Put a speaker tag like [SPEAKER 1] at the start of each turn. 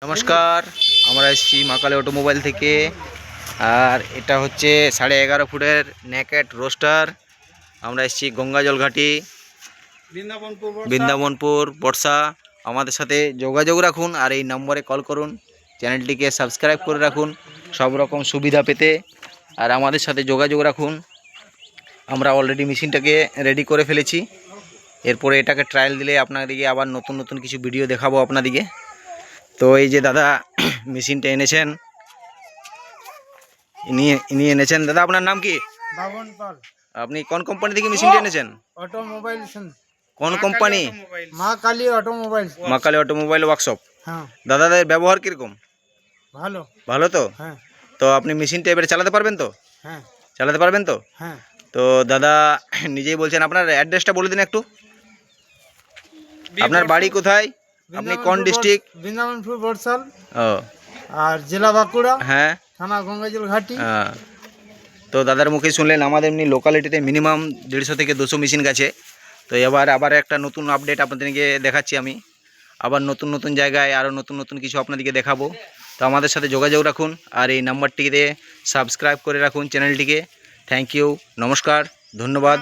[SPEAKER 1] নমস্কার, আমরা এসেছি মা কালী অটোমোবাইল থেকে। আর এটা হচ্ছে 11.5 ফুটের নেকেট রোস্টার। আমরা এসেছি গঙ্গাজল ঘাটি, বৃন্দাবনপুর, বর্ষা। আমাদের সাথে যোগাযোগ রাখুন আর এই নম্বরে কল করুন। চ্যানেলটিকে সাবস্ক্রাইব করে রাখুন সব রকম সুবিধা পেতে। আর আমাদের সাথে যোগাযোগ রাখুন। আমরা অলরেডি মেশিনটাকে রেডি করে ফেলেছি। এরপরে এটাকে ট্রায়াল দিলে আপনাদেরকে আবার নতুন নতুন কিছু ভিডিও দেখাবো আপনাদেরকে। তো এই যে দাদা মেশিনটা এনেছেন, ইনি এনেছেন। দাদা আপনার নাম কি?
[SPEAKER 2] বাবন পাল।
[SPEAKER 1] আপনি কোন কোম্পানি থেকে মেশিনটা এনেছেন?
[SPEAKER 2] অটোমোবাইল।
[SPEAKER 1] কোন কোম্পানি?
[SPEAKER 2] মা কালী অটোমোবাইল।
[SPEAKER 1] মা কালী অটোমোবাইল ওয়ার্কশপ।
[SPEAKER 2] হ্যাঁ,
[SPEAKER 1] দাদাদের ব্যবহার কীরকম?
[SPEAKER 2] ভালো।
[SPEAKER 1] ভালো তো?
[SPEAKER 2] হ্যাঁ
[SPEAKER 1] তো আপনি মেশিনটা এবারে চালাতে পারবেন তো?
[SPEAKER 2] হ্যাঁ
[SPEAKER 1] চালাতে পারবেন তো?
[SPEAKER 2] হ্যাঁ।
[SPEAKER 1] তো দাদা নিজেই বলছেন। আপনার অ্যাড্রেসটা বলে দিন একটু। আপনার বাড়ি কোথায়? আপনি কোন ডিস্ট্রিক্ট?
[SPEAKER 2] বৃন্দাবনপুর, বর্ষাল।
[SPEAKER 1] ও,
[SPEAKER 2] আর জেলা বাঁকুড়া,
[SPEAKER 1] হ্যাঁ
[SPEAKER 2] থানা গঙ্গাজল ঘাটি।
[SPEAKER 1] হ্যাঁ। তো দাদার মুখে শুনলেন আমাদের এমনি লোকালিটিতে মিনিমাম 150 থেকে 200 মেশিন গেছে। তো আবার একটা নতুন আপডেট আপনাদেরকে দেখাচ্ছি আমি। আবার নতুন নতুন জায়গায় আরও নতুন নতুন কিছু আপনাদেরকে দেখাবো। তো আমাদের সাথে যোগাযোগ রাখুন আর এই নাম্বারটিতে সাবস্ক্রাইব করে রাখুন চ্যানেলটিকে। থ্যাংক ইউ, নমস্কার, ধন্যবাদ।